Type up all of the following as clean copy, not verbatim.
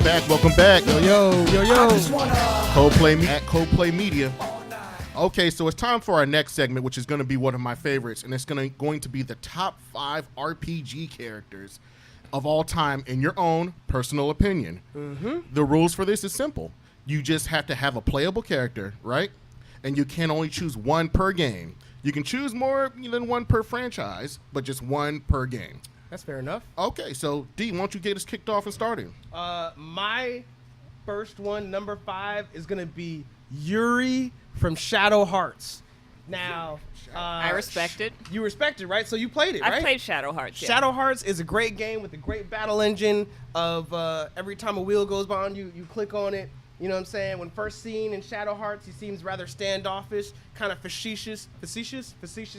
back. Welcome back. Yo. Coldplay Media. Okay, so it's time for our next segment, which is going to be one of my favorites, and it's going to be the top 5 RPG characters of all time in your own personal opinion. Mm-hmm. The rules for this is simple. You just have to have a playable character, right? And you can only choose one per game. You can choose more than one per franchise, but just one per game. That's fair enough. Okay, so D, why don't you get us kicked off and started? My first one, number 5, is going to be Yuri from Shadow Hearts. Now, I respect it. You respect it, right? So you played it, right? I played Shadow Hearts. Yeah. Shadow Hearts is a great game with a great battle engine of every time a wheel goes by you, you click on it. You know what I'm saying? When first seen in Shadow Hearts, he seems rather standoffish, kind of facetious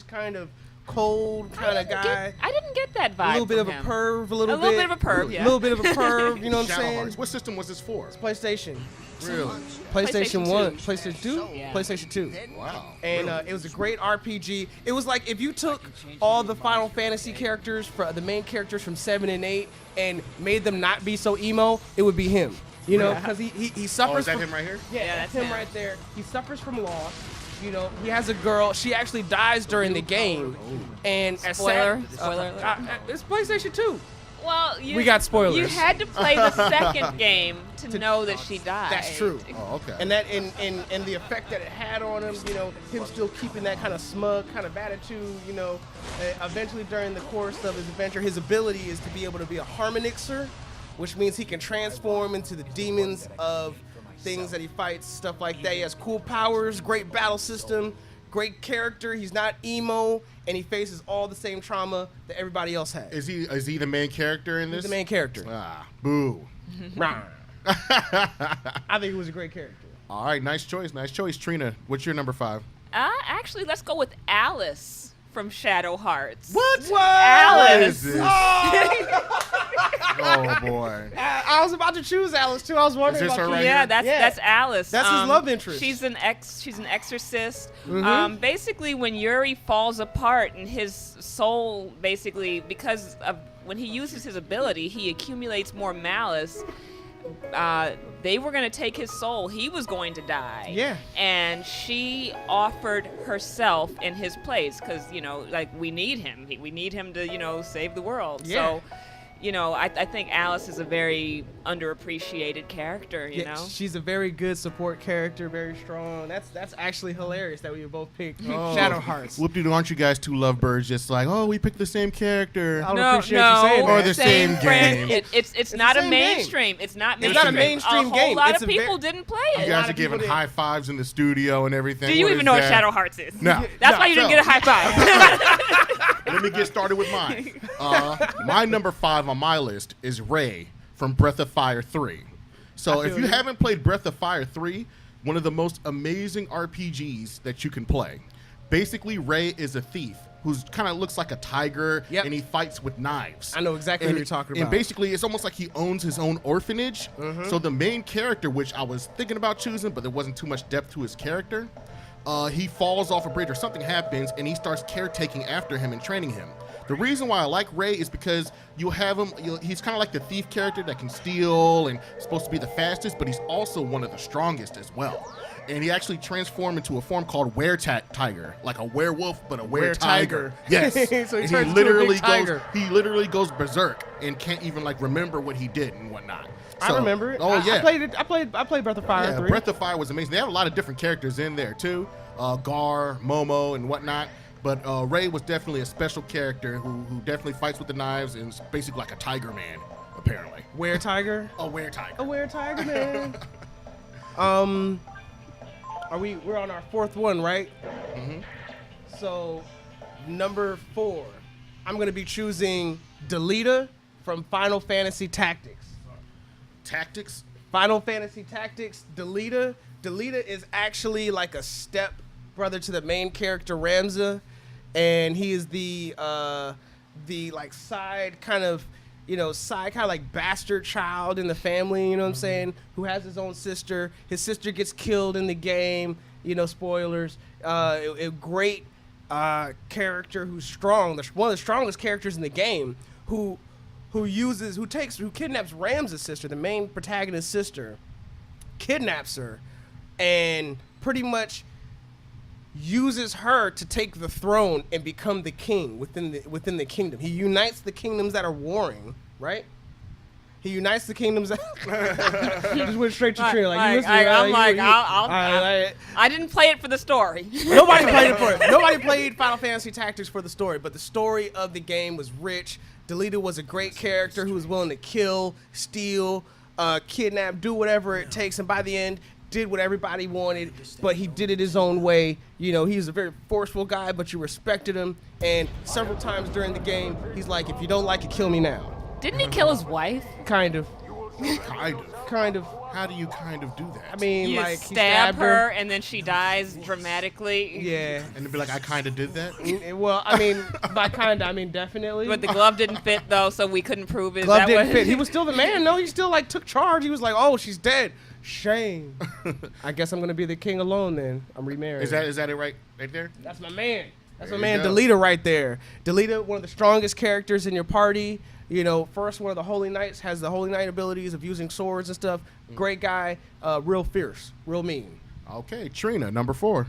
kind of cold kind of guy. I didn't get that vibe. A little bit of him. a perv, a little bit of a perv, yeah. A little bit of a perv, you know what I'm Shadow saying? Hearts. What system was this for? It's PlayStation. Really? PlayStation 1, 2. PlayStation 2, Yeah. PlayStation 2. Wow. And Really? it was a great RPG. It was like if you took all the Final Fantasy characters, the main characters from 7 and 8, and made them not be so emo, it would be him. You know, because he suffers Oh, is that from... him right here? Yeah, Yeah, that's that's him him. right there. He suffers from loss. You know, he has a girl. She actually dies during the game. And as Spoiler. sad, Spoiler alert. it's PlayStation 2. Well, We got spoilers. You had to play the second game to know that she died. That's true. Oh, okay. And that and the effect that it had on him, you know, him still keeping that kind of smug kind of attitude, you know, eventually during the course of his adventure, his ability is to be able to be a harmonixer, which means he can transform into the demons of things that he fights, stuff like that. He has cool powers, great battle system, great character. He's not emo, and he faces all the same trauma that everybody else has. Is he the main character in this? He's the main character. Ah, boo. Rah. I think he was a great character. All right, nice choice. Trina, what's your number 5? Actually, let's go with Alice from Shadow Hearts. What? Alice. What is this? Oh boy. I was about to choose Alice too. I was wondering Is this about her you. right Yeah, here? that's Alice. That's his love interest. She's an exorcist. Mhm. Basically, when Yuri falls apart and his soul, basically, because of when he uses his ability, he accumulates more malice. They were going to take his soul. He was going to die. Yeah. And she offered herself in his place because, like, we need him. We need him to, save the world. Yeah. So, I think Alice is a very underappreciated character, you know? She's a very good support character, very strong. That's actually hilarious that we both picked Oh. Shadow Hearts. Whoop-de-doo, aren't you guys two lovebirds just like, oh, we picked the same character? I don't appreciate you saying Or that. the same friend. game. It's not the a same game. mainstream. It's not It's mainstream. not a mainstream A whole game. lot It's of a people ve- didn't play You it. guys lot are of giving people high fives in the studio and everything. Do you What even is know what that? Shadow Hearts is? No. That's why you didn't get a high five. Let me get started with mine. My number 5 on my list is Ray from Breath of Fire 3. So I if feel you you. haven't played Breath of Fire 3, one of the most amazing RPGs that you can play. Basically, Ray is a thief who's kind of looks like a tiger, Yep. and he fights with knives. I know exactly what you're talking And about. basically, it's almost like he owns his own orphanage. So the main character, which I was thinking about choosing, but there wasn't too much depth to his character, he falls off a bridge or something happens, and he starts caretaking after him and training him. The reason why I like Ray is because you have him, he's kind of like the thief character that can steal and supposed to be the fastest, but he's also one of the strongest as well. And he actually transformed into a form called Were-Tiger, like a werewolf, but a were-tiger. Were-tiger. Yes. So he And turns into a big tiger. He literally goes berserk and can't even like remember what he did and whatnot. I So- remember it. Oh I yeah. played it. I played Breath of Fire 3. Breath of Fire was amazing. They have a lot of different characters in there too, Gar, Momo, and whatnot. But Ray was definitely a special character who definitely fights with the knives and is basically like a tiger man, apparently. Were-Tiger. A were-tiger. A Were-Tiger man. We're on our 4th one, right? Mhm. So, number 4, I'm going to be choosing Delita from Final Fantasy Tactics. Tactics. Final Fantasy Tactics, Delita. Delita is actually like a step brother to the main character Ramza, and he is the like side kind of like bastard child in the family, you know what I'm saying, who has his own sister. His sister gets killed in the game, spoilers. A great character who's strong, one of the strongest characters in the game, who who kidnaps Ramses' sister, the main protagonist's sister, kidnaps her, and pretty much uses her to take the throne and become the king within the kingdom. He unites the kingdoms that are warring, right? He unites the kingdoms. Just went straight to Trina. I didn't play it for the story. Nobody played it for it. Nobody played Final Fantasy Tactics for the story, but the story of the game was rich. Delita was a great character who was willing to kill, steal, kidnap, do whatever it takes, and by the end, did what everybody wanted, but he did it his own way. You know, he was a very forceful guy, but you respected him. And several times during the game, he's like, if you don't like it, kill me now. Didn't he kill his wife? Kind of. Kind of. How do you kind of do that? I mean, You like, stab he her and then she dies dramatically. Yeah. And to be like, I kind of did that? Well, I mean, by kind of, I mean definitely. But the glove didn't fit though, so we couldn't prove it. Glove didn't fit. He was still the man. No, he still like took charge. He was like, oh, she's dead. Shame. I guess I'm gonna be the king alone then. I'm remarried. Is that it right there? That's my man. That's There my man, you go. Delita right there. Delita, one of the strongest characters in your party. You know, first one of the Holy Knights, has the Holy Knight abilities of using swords and stuff. Great guy, real fierce, real mean. Okay, Trina, number 4.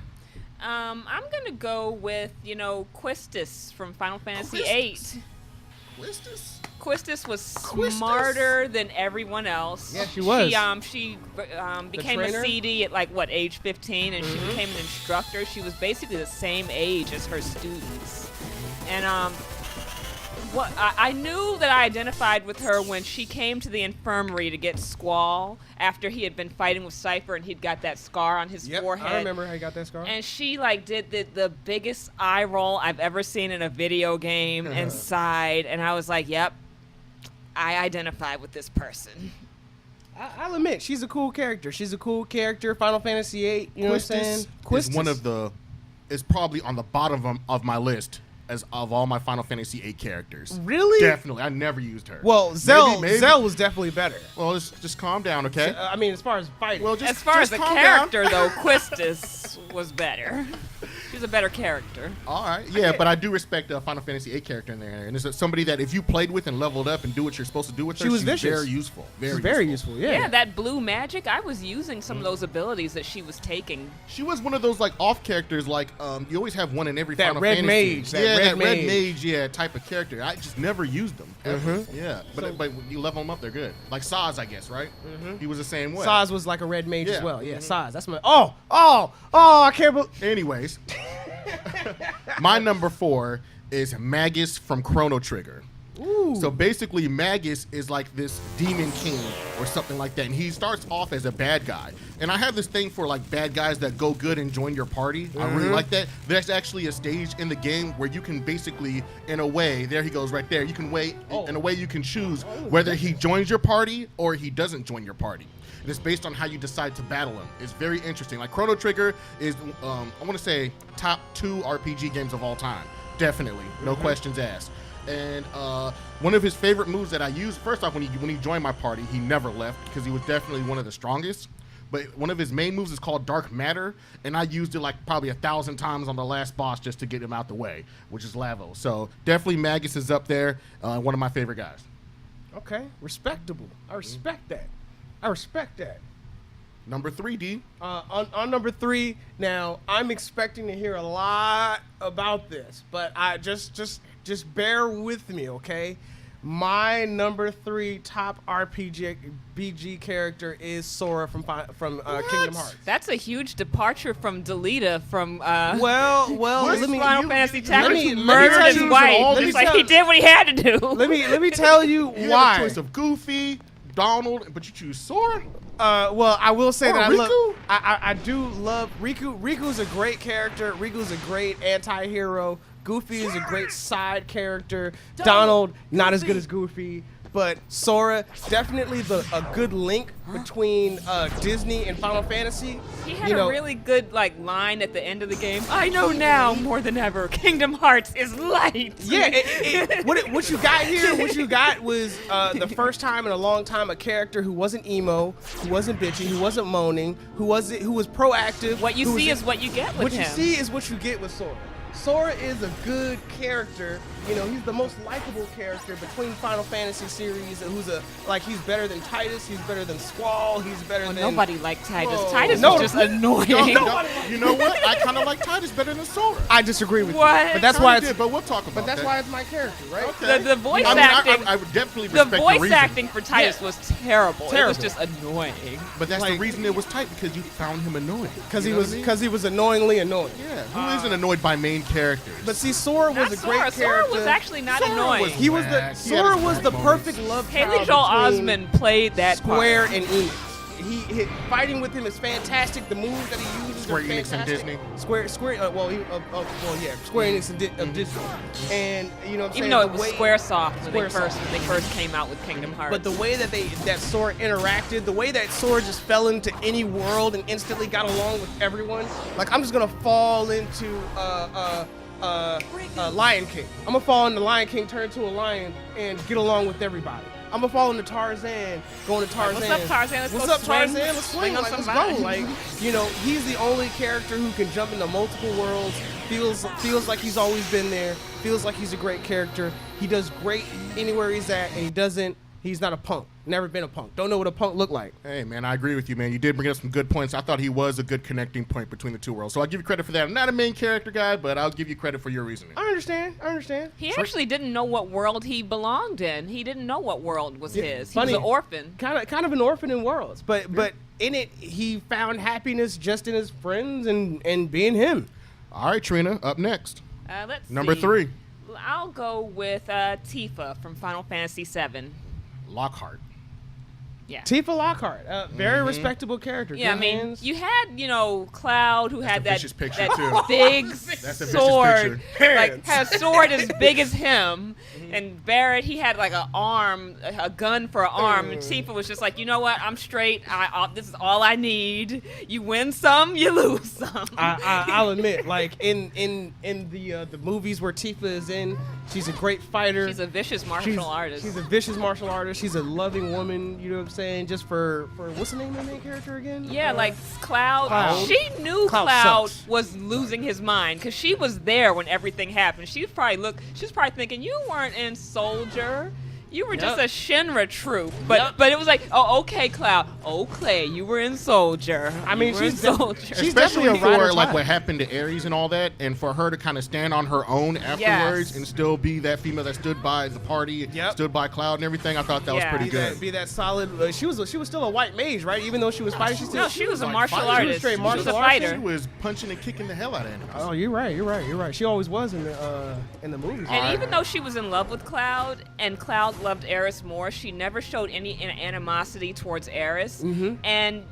I'm gonna go with Quistis from Final Fantasy VIII. Quistis was smarter than everyone else. Yeah, she was. She became a trainer? CD at like age 15, and she became an instructor. She was basically the same age as her students, and I knew that I identified with her when she came to the infirmary to get Squall after he had been fighting with Cypher and he'd got that scar on his forehead. I remember how he got that scar. And she did the biggest eye roll I've ever seen in a video game and sighed, and I was like, yep, I identify with this person. I'll admit, she's a cool character. Final Fantasy VIII, you know what I'm saying? Quistis is probably on the bottom of my list of all my Final Fantasy VIII characters. Really? Definitely. I never used her. Well, Zell Maybe. was definitely better. Well, just calm down, okay? I mean, as far as fighting. Well, As far as the calm character, down. though, Quistis was better. She's a better character. All right, yeah, but I do respect a Final Fantasy VIII character in there, and it's somebody that if you played with and leveled up and do what you're supposed to do with her, She was she's vicious. very useful. very useful, yeah. Yeah, that blue magic, I was using some of those abilities that she was taking. She was one of those like off characters, like you always have one in every That Final red Fantasy. mage, that red mage, type of character. I just never used them. Ever. Mm-hmm. Yeah, but when you level them up, they're good. Like Saz, I guess, right? He was the same way. Saz was like a red mage as Yeah. well. Yeah, Saz. That's my. I can't believe. Anyways, my number 4 is Magus from Chrono Trigger. Ooh. So basically, Magus is like this demon king or something like that, and he starts off as a bad guy. And I have this thing for like bad guys that go good and join your party. I really like that. There's actually a stage in the game where you can basically, in a way, there he goes right there. You can in a way you can choose whether he joins your party or he doesn't join your party. And it's based on how you decide to battle him. It's very interesting. Like Chrono Trigger is, I want to say, top 2 RPG games of all time. Definitely, no questions asked. And one of his favorite moves that I used, first off, when he joined my party, he never left because he was definitely one of the strongest. But one of his main moves is called Dark Matter, and I used it like probably 1,000 times on the last boss just to get him out the way, which is Lavo. So definitely Magus is up there, one of my favorite guys. Okay, respectable. I respect that. Number 3, D. On number 3, now I'm expecting to hear a lot about this, but I just bear with me, okay? My number 3 top RPG character is Sora from Kingdom Hearts. That's a huge departure from Delita from Well, let me Final Fantasy Tactics, me who tell murdered his you- wife. let me It's like tell- he did what he had to do. let me tell you You why. have a choice of Goofy, Donald, but you choose Sora? Well, I will say Or that Riku? I do love Riku. Riku's a great character. Riku's a great anti-hero. Goofy is a great side character. Donald, not as good as Goofy. But Sora, definitely a good link between Disney and Final Fantasy. He had a really good line at the end of the game. I know now more than ever, Kingdom Hearts is light. Yeah, what you got here, what you got was the first time in a long time a character who wasn't emo, who wasn't bitchy, who wasn't moaning, who was proactive. What you see is what you get with What him. you see is what you get with Sora. Sora is a good character You know, he's the most likable character between Final Fantasy series, and he's better than Titus, he's better than Squall, he's better than Nobody liked Titus. Whoa. Titus No. was just annoying. No, you know what? I kind of like Titus better than Sora. I disagree with What? you, but that's Kinda why it's did, but we'll talk about but that's that. why it's my character, right? Okay. The voice I mean, acting. I would definitely The respect your voice reason. acting for Titus was terrible. It was Terrible. just annoying. But that's the like- reason it was tight, because you found him annoying. Because You he know was what I mean? because he was annoyingly annoying. Yeah, who isn't annoyed by main characters? But see, Sora was Not a great Sora. character. Sora was actually not Sora annoying. was- He was the He had Sora his was the moments. perfect love Haley child Joel between Osment played that Square part. and Enix. Fighting with him is fantastic. The moves that he uses Square are Enix and fantastic. Disney. Square Square Square Enix and Disney. And you know what I'm Even saying? though The it was way- SquareSoft when Squaresoft. they first came out with Kingdom Hearts. But the way that Sora interacted, the way that Sora just fell into any world and instantly got along with everyone, like I'm just gonna fall into Lion King. I'm gonna fall into Lion King, turn into a lion, and get along with everybody. I'm gonna fall into Tarzan, going to Tarzan. What's up, Tarzan? Let's What's go up, swing. Tarzan? Let's swing. Swing on Like, let's somebody. go. Like, you know, he's the only character who can jump into multiple worlds. Feels like he's always been there. Feels like he's a great character. He does great anywhere he's at, and he doesn't. He's not a punk. Never been a punk. Don't know what a punk looked like. Hey, man, I agree with you, man. You did bring up some good points. I thought he was a good connecting point between the two worlds. So I'll give you credit for that. I'm not a main character guy, but I'll give you credit for your reasoning. I understand. he actually didn't know what world he belonged in. He didn't know what world was his. He funny. was an orphan. Kind of an orphan in worlds, but in it he found happiness just in his friends and being him. All right, Trina, up next. Let's Number see. 3, I'll go with Tifa from Final Fantasy VII. Lockhart. Yeah. Tifa Lockhart, very respectable character. Yeah, I good mean, hands. you had, Cloud who had a that, vicious picture, that too. big That's a vicious sword, picture. like had a sword as big as him. And Barrett, he had like a gun for an arm. And Tifa was just like, you know what? I'm straight. This is all I need. You win some, you lose some. I'll admit, like in the movies where Tifa is in, she's a great fighter. She's a vicious martial artist. She's a vicious martial artist. She's a loving woman. You know what I'm saying? Just for what's the name of the main character again? Yeah, like Cloud. Cloud. She knew Cloud Cloud sucks. was losing his mind because she was there when everything happened. She was probably thinking, you weren't in Soldier. You were just a Shinra troop. But it was like, oh, okay, Cloud. Oh, Clay, you were in Soldier. I mean, you were in she's Soldier. she's Especially definitely a ride or for like die. what happened to Ares and all that, and for her to kind of stand on her own afterwards Yes. and still be that female that stood by the party, Yep. stood by Cloud and everything. I thought that was Yeah. pretty good. Be that solid. She was still a white mage, right? Even though she was fighting, She was a like martial fighter. She was artist. straight She was martial a artist. She fighter. was punching and kicking the hell out of enemies. Oh, you're right. She always was in the movies. And Alright. even though she was in love with Cloud and Cloud loved Aerith more, she never showed any animosity towards Aerith. Mm-hmm. And,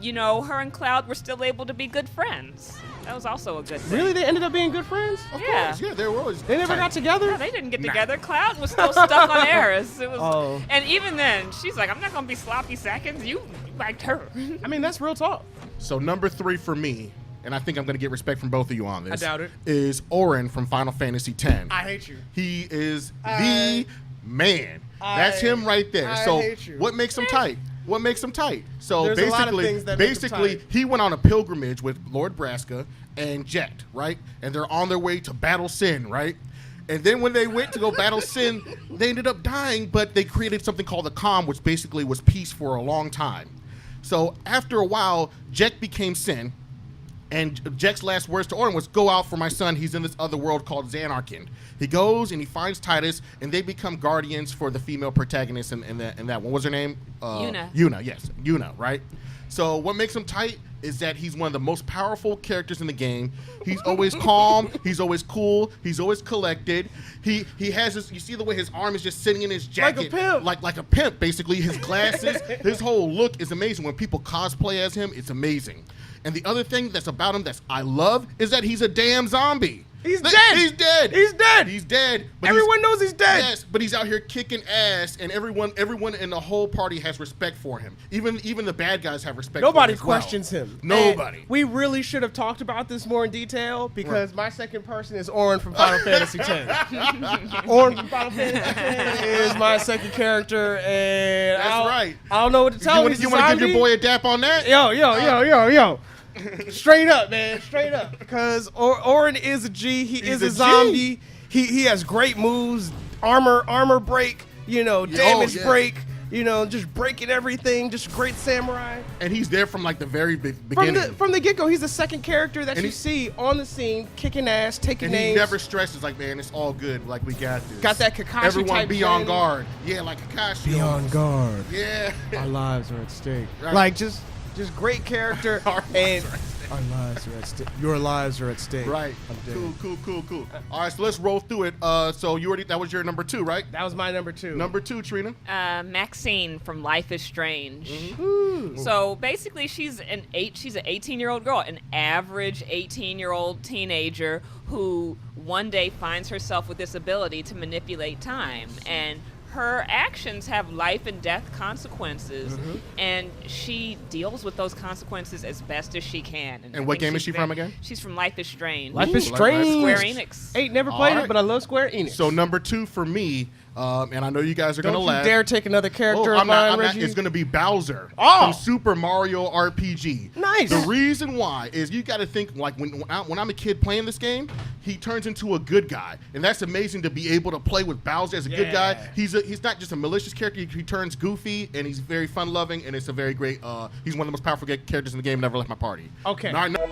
her and Cloud were still able to be good friends. That was also a good thing. Really, they ended up being good friends. Of Yeah. course, yeah, they were always. They never got together. Yeah, they didn't get together. Cloud was still stuck on Aerith. It was, Oh. And even then, she's like, I'm not going to be sloppy seconds. You liked her. I mean, that's real talk. So number 3 for me, and I think I'm going to get respect from both of you on this. I doubt it. Is Auron from Final Fantasy X. I hate you. He is the man. That's him right there. I So hate you. what makes him tight? What makes him tight? So There's a lot of basically, things that make him tight. he went on a pilgrimage with Lord Braska and Jet, right? And they're on their way to battle Sin, right? And then when they went to go battle Sin, they ended up dying, but they created something called the Calm, which basically was peace for a long time. So after a while, Jet became Sin, and Jack's last words to Auron was, "Go out for my son. He's in this other world called Xanarkand." He goes and he finds Titus, and they become guardians for the female protagonist in that one. What was her name? Yuna. Yuna, yes. Yuna, right? So what makes him tight is that he's one of the most powerful characters in the game. He's always calm. He's always cool. He's always collected. He has this, you see the way his arm is just sitting in his jacket. Like a pimp. Like a pimp, basically. His glasses, his whole look is amazing. When people cosplay as him, it's amazing. And the other thing that's about him that I love is that he's a damn zombie. He's Like, dead. He's dead. He's dead. He's dead. But Everyone knows he's dead. Yes, but he's out here kicking ass, and everyone in the whole party has respect for him. Even the bad guys have respect for him Nobody as well. questions him. Nobody. And we really should have talked about this more in detail because my second person is Auron from Final Fantasy X. Auron from Final Fantasy X is my second character, and That's right. I don't know what to tell you. You want to give your boy a dap on that? Yo. Straight up, man. Straight up. Because Auron is a G. He is a a G. zombie. He has great moves. armor break, damage yeah. break, just breaking everything, just great samurai. And he's there from like the very beginning. From the get-go, he's the second character that And you he- see on the scene, kicking ass, taking and he names. never stresses like, man, it's all good. Like, we got this. Got that Kakashi Everyone type be on thing. guard. Yeah, like Kakashi. Be on guard. Yeah. Our lives are at stake. Right. Like just great character. Our and lives are at stake. Our lives are at stake. Your lives are at stake. Right. I'm dead. Cool. All right, so let's roll through it. So that was your number 2, right? that was my number 2. Number 2, Trina. Maxine from Life is Strange. Ooh. So basically, she's an 18-year-old girl, an average 18-year-old teenager who one day finds herself with this ability to manipulate time, and her actions have life and death consequences, and she deals with those consequences as best as she can. I And what think game is she's she from again? She's from Life is Strange. Life is Ooh, Strange. Square Enix. Ain't never All played right. it, but I love Square Enix. So number 2 for me, and I know you guys are don't gonna you laugh. dare take another character Oh, of mine, I'm not. Reggie. It's gonna be Bowser Oh. from Super Mario RPG. Nice. The reason why is you got to think like when I'm a kid playing this game, he turns into a good guy, and that's amazing to be able to play with Bowser as a good guy. Yeah. He's not just a malicious character. He turns goofy, and he's very fun loving, and it's a very great. He's one of the most powerful characters in the game. Never left my party. Okay. All right, number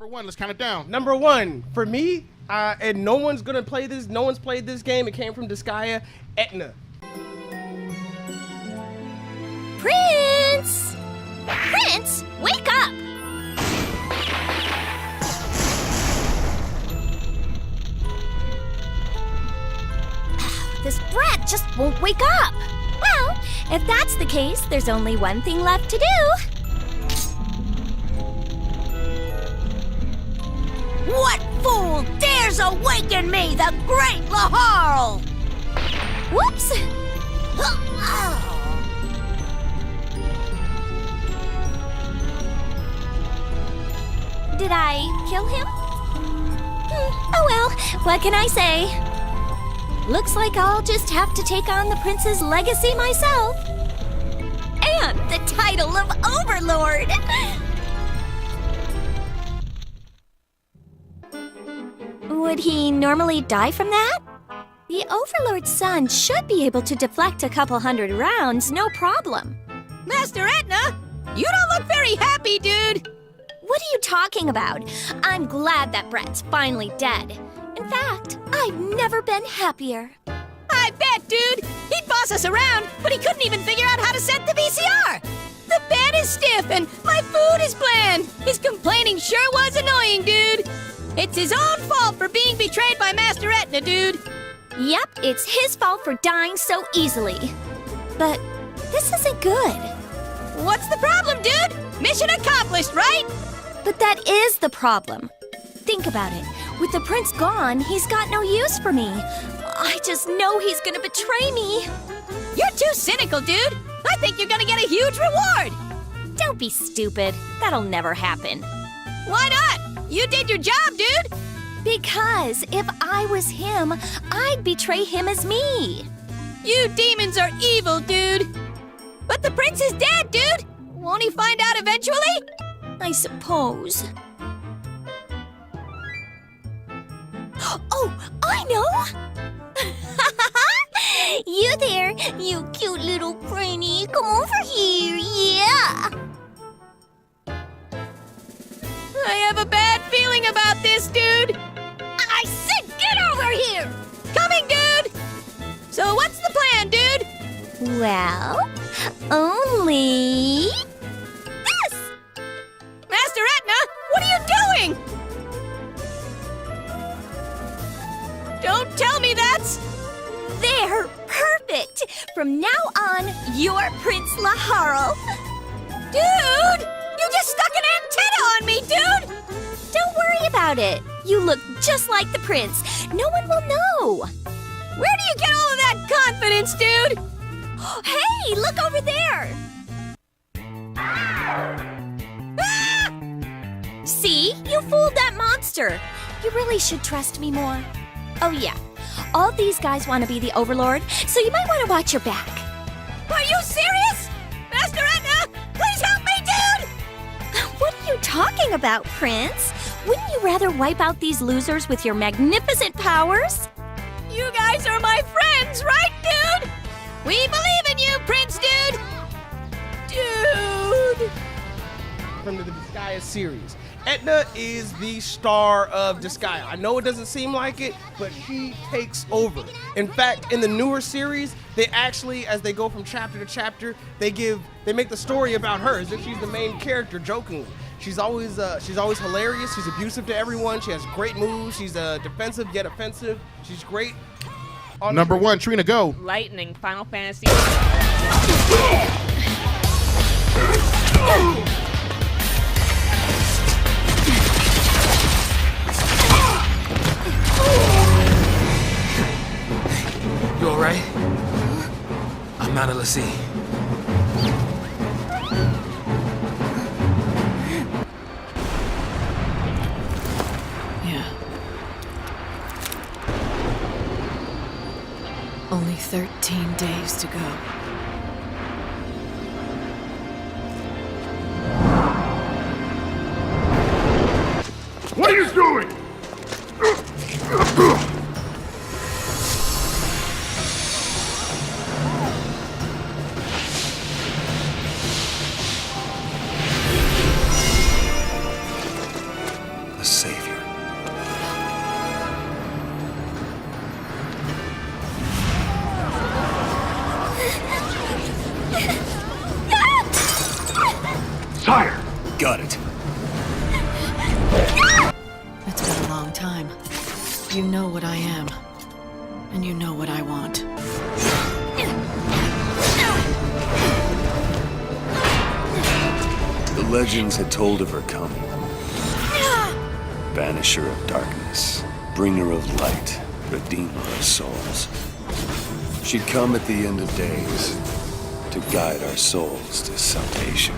1. Let's count it down. Number 1 for me, and no one's gonna play this. No one's played this game. It came from Disgaea, Etna. Prince! Prince, wake up! This brat just won't wake up. Well, if that's the case, there's only one thing left to do. What fool dares awaken me, the great Laharl? Whoops! Did I kill him? Oh well, what can I say? Looks like I'll just have to take on the prince's legacy myself. And the title of Overlord. Would he normally die from that? The Overlord's son should be able to deflect a couple hundred rounds, no problem. Master Etna, you don't look very happy, dude. What are you talking about? I'm glad that Brett's finally dead. In fact, I've never been happier. I bet, dude. He'd boss us around, but he couldn't even figure out how to set the VCR. The bed is stiff and my food is bland. His complaining sure was annoying, dude. It's his own fault for being betrayed by Master Etna, dude. Yep, it's his fault for dying so easily. But this isn't good. What's the problem, dude? Mission accomplished, right? But that is the problem. Think about it. With the prince gone, he's got no use for me. I just know he's gonna betray me. You're too cynical, dude. I think you're gonna get a huge reward. Don't be stupid. That'll never happen. Why not? You did your job, dude. Because if I was him, I'd betray him as me. You demons are evil, dude. But the prince is dead, dude. Won't he find out eventually? I suppose. Oh, I know! You there, you cute little prinny. Come over here, yeah! I have a bad feeling about this, dude. I said get over here! Coming, dude. So what's the plan, dude? Well, only... this! Master Etna, what are you doing? Don't tell me that's... They're perfect! From now on, you're Prince Laharl. Dude! You just stuck an antenna on me, dude! Don't worry about it. You look just like the prince. No one will know. Where do you get all of that confidence, dude? Hey, look over there. Ah! See? You fooled that monster. You really should trust me more. Oh, yeah. All these guys want to be the overlord, so you might want to watch your back. Are you serious? Master Etna, please help me, dude! What are you talking about, Prince? Wouldn't you rather wipe out these losers with your magnificent powers? You guys are my friends, right, dude? We believe in you, Prince Dude! Dude! From the Disgaea series. Etna is the star of Disgaea. I know it doesn't seem like it, but she takes over. In fact, in the newer series, they actually, as they go from chapter to chapter, they make the story about her as if she's the main character, jokingly. She's always hilarious. She's abusive to everyone. She has great moves. She's defensive yet offensive. She's great. Number 1, Trina, go. Lightning, Final Fantasy. You alright? I'm out of the sea. Yeah. Only 13 days to go. What are you doing? The Savior. Sire! Got it. It's been a long time. You know what I am. And you know what I want. The legends had told of her coming. Banisher of darkness, bringer of light, redeemer of souls. She'd come at the end of days to guide our souls to salvation.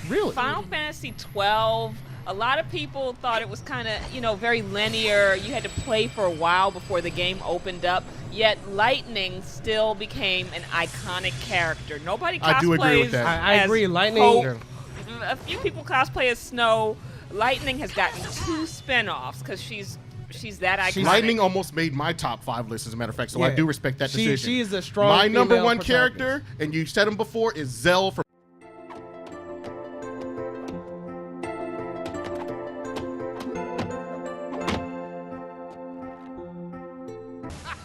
Really? Final Fantasy 12. A lot of people thought it was kind of, very linear. You had to play for a while before the game opened up. Yet Lightning still became an iconic character. Nobody cosplays I do agree with that. I as agree. Lightning. Hope. A few people cosplay as Snow. Lightning has gotten 2 spin-offs because she's that iconic. Lightning almost made my top 5 list, as a matter of fact, so I Yeah. do respect that decision. She is a strong My number female 1 protagonist. character, and you said him before, is Zell from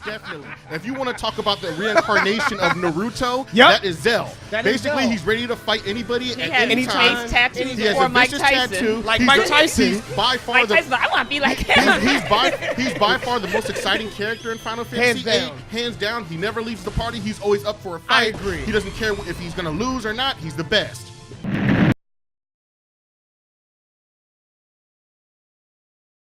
Definitely. If you want to talk about the reincarnation of Naruto, Yep. that is Zell. That is Basically, Zell. he's ready to fight anybody He at has any time. face tattoos He has before a Mike vicious Tyson. tattoo. Like He's Mike the- Tyson. He's by far Mike the Tyson, I want to be like him. he's by far the most exciting character in Final Fantasy Hands down. VIII. Hands down. He never leaves the party. He's always up for a fight. I agree. He doesn't care if he's going to lose or not. He's the best.